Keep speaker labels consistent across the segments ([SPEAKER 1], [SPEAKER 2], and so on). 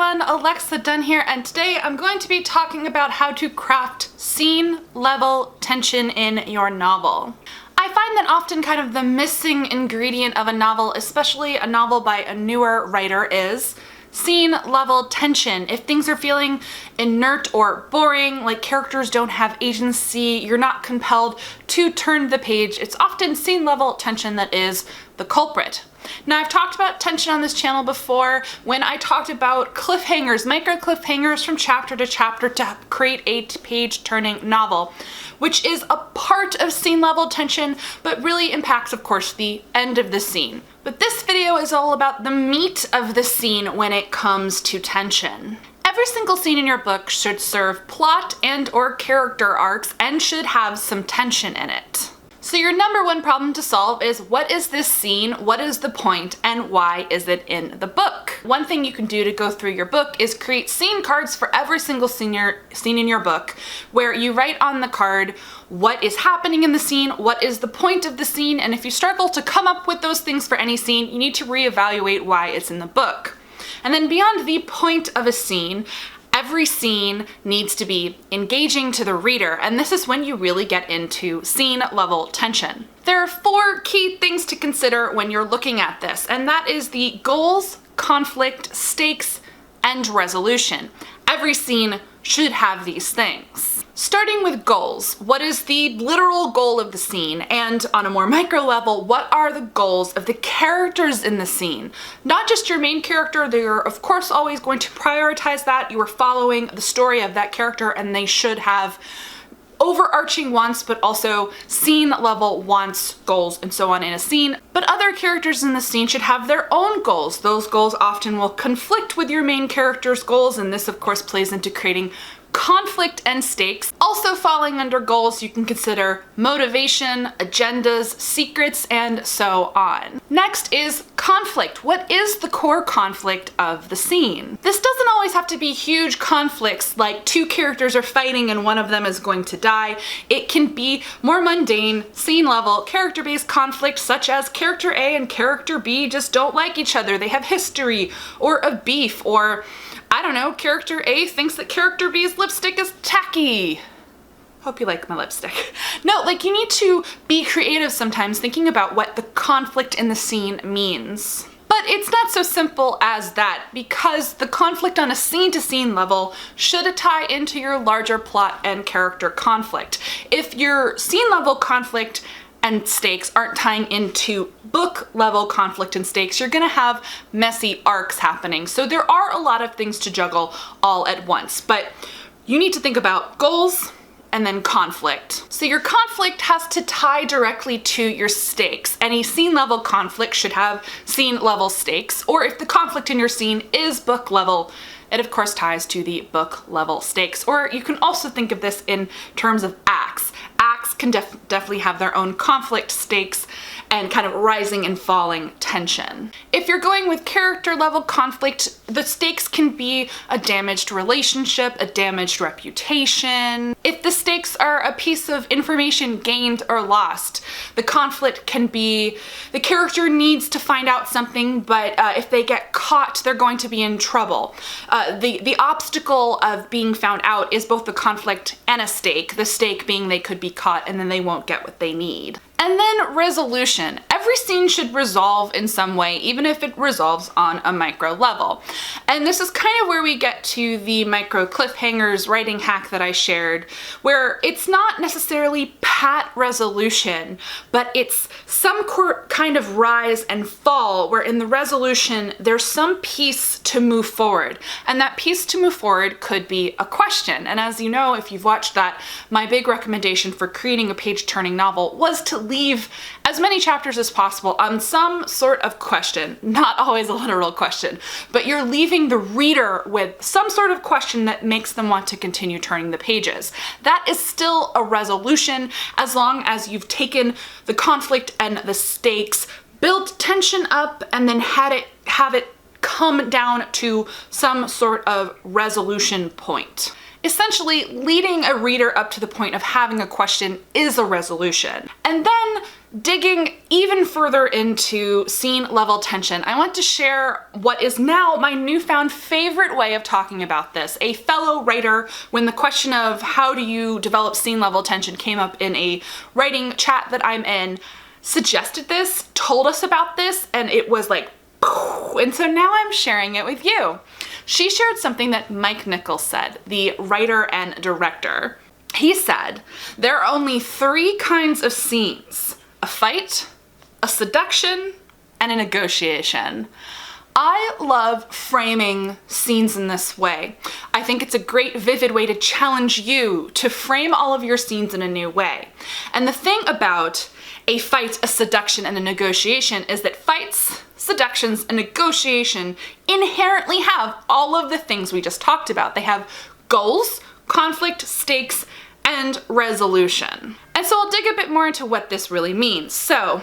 [SPEAKER 1] everyone, Alexa Donne here, and today I'm going to be talking about how to craft scene level tension in your novel. I find that often kind of the missing ingredient of a novel, especially a novel by a newer writer, is scene level tension. If things are feeling inert or boring, like characters don't have agency, you're not compelled to turn the page, it's often scene level tension that is the culprit. Now, I've talked about tension on this channel before when I talked about cliffhangers, micro cliffhangers from chapter to chapter to create a page turning novel, which is a part of scene level tension, but really impacts, of course, the end of the scene. But this video is all about the meat of the scene when it comes to tension. Every single scene in your book should serve plot and or character arcs and should have some tension in it. So your number one problem to solve is, what is this scene, what is the point, and why is it in the book? One thing you can do to go through your book is create scene cards for every single scene in your book, where you write on the card what is happening in the scene, what is the point of the scene, and if you struggle to come up with those things for any scene, you need to reevaluate why it's in the book. And then beyond the point of a scene, every scene needs to be engaging to the reader, and this is when you really get into scene level tension. There are 4 key things to consider when you're looking at this, and that is the goals, conflict, stakes, and resolution. Every scene should have these things. Starting with goals, what is the literal goal of the scene? And on a more micro level, what are the goals of the characters in the scene? Not just your main character, they're of course always going to prioritize that. You are following the story of that character and they should have overarching wants, but also scene level wants, goals, and so on in a scene. But other characters in the scene should have their own goals. Those goals often will conflict with your main character's goals, and this of course plays into creating conflict and stakes. Also falling under goals, you can consider motivation, agendas, secrets, and so on. Next is conflict. What is the core conflict of the scene? This doesn't always have to be huge conflicts like 2 characters are fighting and one of them is going to die. It can be more mundane, scene level, character-based conflict, such as character A and character B just don't like each other. They have history or a beef, or I don't know, character A thinks that character B's lipstick is tacky. Hope you like my lipstick. No, like, you need to be creative sometimes thinking about what the conflict in the scene means. But it's not so simple as that, because the conflict on a scene-to-scene level should tie into your larger plot and character conflict. If your scene level conflict and stakes aren't tying into book level conflict and stakes, you're gonna have messy arcs happening. So there are a lot of things to juggle all at once, but you need to think about goals and then conflict. So your conflict has to tie directly to your stakes. Any scene level conflict should have scene level stakes, or if the conflict in your scene is book level, it of course ties to the book level stakes. Or you can also think of this in terms of acts. Acts can definitely have their own conflict, stakes, and kind of rising and falling tension. If you're going with character level conflict, the stakes can be a damaged relationship, a damaged reputation. If the stakes are a piece of information gained or lost, the conflict can be the character needs to find out something, but if they get caught, they're going to be in trouble. The obstacle of being found out is both the conflict and a stake, the stake being they could be caught and then they won't get what they need. And then resolution. Every scene should resolve in some way, even if it resolves on a micro level. And this is kind of where we get to the micro cliffhangers writing hack that I shared, where it's not necessarily pat resolution, but it's some kind of rise and fall, where in the resolution there's some piece to move forward. And that piece to move forward could be a question. And as you know, if you've watched that, my big recommendation for creating a page-turning novel was to leave as many chapters as possible on some sort of question, not always a literal question, but you're leaving the reader with some sort of question that makes them want to continue turning the pages. That is still a resolution as long as you've taken the conflict and the stakes, built tension up, and then have it come down to some sort of resolution point. Essentially, leading a reader up to the point of having a question is a resolution. And then digging even further into scene level tension, I want to share what is now my newfound favorite way of talking about this. A fellow writer, when the question of how do you develop scene level tension came up in a writing chat that I'm in, suggested this, told us about this, and it was like, and so now I'm sharing it with you. She shared something that Mike Nichols said, the writer and director. He said, there are only 3 kinds of scenes: a fight, a seduction, and a negotiation. I love framing scenes in this way. I think it's a great, vivid way to challenge you to frame all of your scenes in a new way. And the thing about a fight, a seduction, and a negotiation is that fights, seductions, and negotiation inherently have all of the things we just talked about. They have goals, conflict, stakes, and resolution. And so I'll dig a bit more into what this really means. So,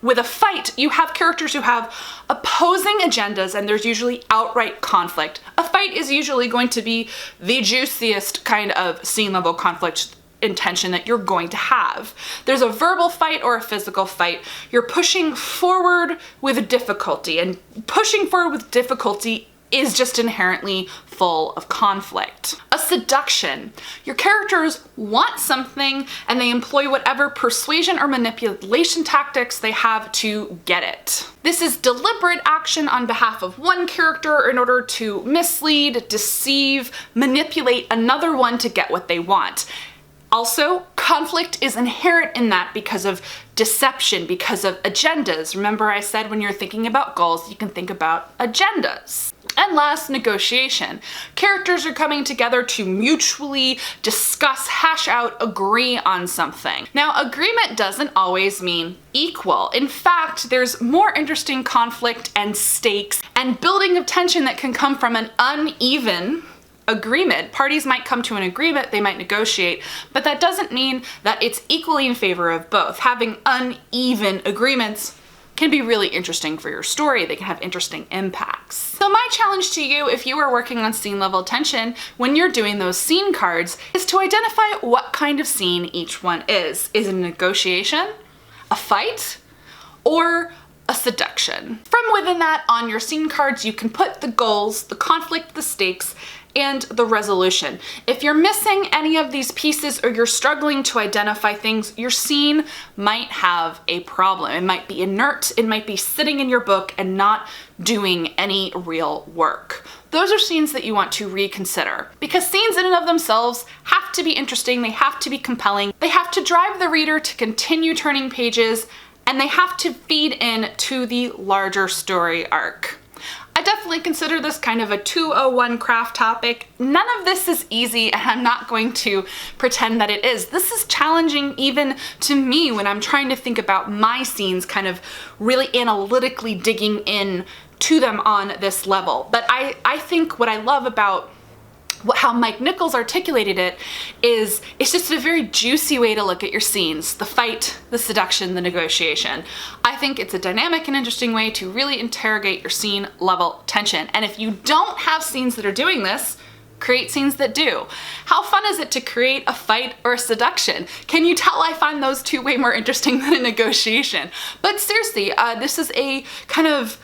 [SPEAKER 1] with a fight, you have characters who have opposing agendas and there's usually outright conflict. A fight is usually going to be the juiciest kind of scene level conflict intention that you're going to have. There's a verbal fight or a physical fight. You're pushing forward with difficulty, and pushing forward with difficulty is just inherently full of conflict. A seduction. Your characters want something and they employ whatever persuasion or manipulation tactics they have to get it. This is deliberate action on behalf of one character in order to mislead, deceive, manipulate another one to get what they want. Also, conflict is inherent in that because of deception, because of agendas. Remember I said when you're thinking about goals, you can think about agendas. And last, negotiation. Characters are coming together to mutually discuss, hash out, agree on something. Now, agreement doesn't always mean equal. In fact, there's more interesting conflict and stakes and building of tension that can come from an uneven agreement. Parties might come to an agreement, they might negotiate, but that doesn't mean that it's equally in favor of both. Having uneven agreements can be really interesting for your story. They can have interesting impacts. So my challenge to you, if you are working on scene level tension, when you're doing those scene cards, is to identify what kind of scene each one is. Is it a negotiation, a fight, or a seduction? From within that, on your scene cards, you can put the goals, the conflict, the stakes, and the resolution. If you're missing any of these pieces or you're struggling to identify things, your scene might have a problem. It might be inert, it might be sitting in your book and not doing any real work. Those are scenes that you want to reconsider, because scenes in and of themselves have to be interesting, they have to be compelling, they have to drive the reader to continue turning pages, and they have to feed in to the larger story arc. I definitely consider this kind of a 201 craft topic. None of this is easy, and I'm not going to pretend that it is. This is challenging even to me when I'm trying to think about my scenes, kind of really analytically digging in to them on this level. But I think what I love about how Mike Nichols articulated it is it's just a very juicy way to look at your scenes, the fight, the seduction, the negotiation. I think it's a dynamic and interesting way to really interrogate your scene level tension. And if you don't have scenes that are doing this, create scenes that do. How fun is it to create a fight or a seduction? Can you tell I find those two way more interesting than a negotiation? But seriously, this is a kind of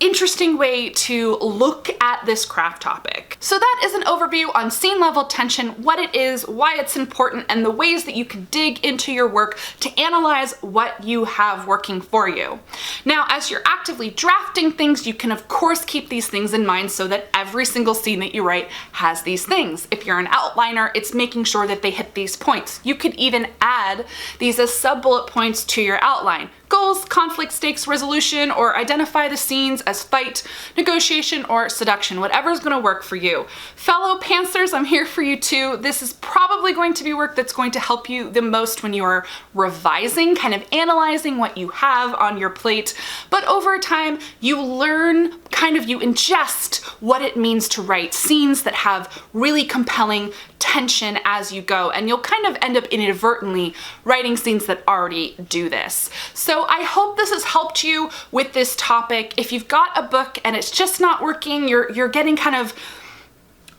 [SPEAKER 1] interesting way to look at this craft topic. So that is an overview on scene level tension, what it is, why it's important, and the ways that you can dig into your work to analyze what you have working for you. Now, as you're actively drafting things, you can of course keep these things in mind so that every single scene that you write has these things. If you're an outliner, it's making sure that they hit these points. You could even add these as sub-bullet points to your outline. Goals, conflict, stakes, resolution, or identify the scenes as fight, negotiation, or seduction, whatever is going to work for you. Fellow pantsers, I'm here for you too. This is probably going to be work that's going to help you the most when you're revising, kind of analyzing what you have on your plate. But over time, you learn, you ingest what it means to write scenes that have really compelling tension as you go, and you'll kind of end up inadvertently writing scenes that already do this. So I hope this has helped you with this topic. If you've got a book and it's just not working, you're getting kind of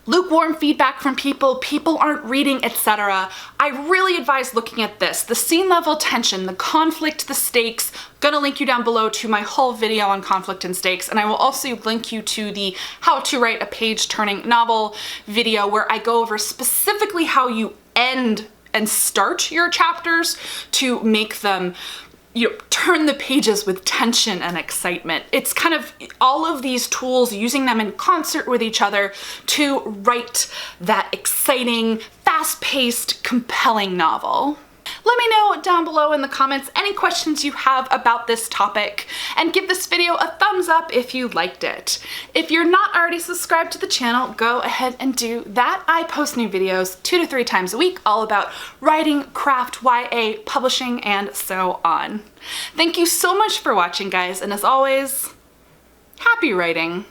[SPEAKER 1] lukewarm feedback from people aren't reading, etc. I really advise looking at this. The scene level tension, the conflict, the stakes. Gonna link you down below to my whole video on conflict and stakes, and I will also link you to the how to write a page-turning novel video where I go over specifically how you end and start your chapters to make them, you know, turn the pages with tension and excitement. It's kind of all of these tools, using them in concert with each other to write that exciting, fast-paced, compelling novel. Let me know down below in the comments any questions you have about this topic, and give this video a thumbs up if you liked it. If you're not already subscribed to the channel, go ahead and do that. I post new videos 2 to 3 times a week all about writing, craft, YA, publishing, and so on. Thank you so much for watching, guys, and as always, happy writing!